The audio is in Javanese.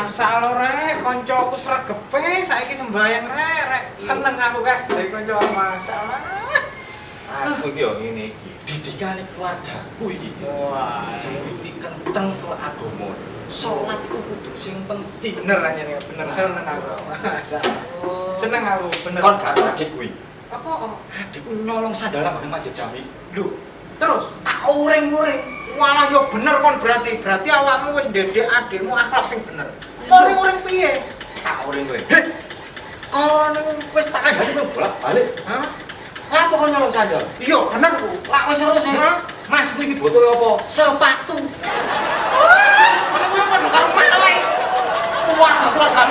masalah rek, koncoku sregepe saiki sembayang rek. Seneng aku kae dadi konco masalah. Aku iki yo ngene iki, didikane keluargaku iki. Wah, Iki kenceng kok agama. Salat iku kudu sing penting. bener aja nih, bener seneng aku. Masalah. Seneng aku, bener. Kon gak adik kuwi. Apa? Adikku nyolong sandalan nang Masjid Jami. Lho, terus tak uring-uring. Walah yo bener kon berarti awakmu wis ndedek adikmu akhlak sing bener. Uring-uring piye? Tak uring kowe. Kon wis tak kandhani kowe bolak-balik. Hah? Apa kon nyolong sandal? Iya, bener ku. Lah wis terus ya. Mas iki botol apa? Sepatu. Mana kuwi padha karo melek. Keluarga-keluarga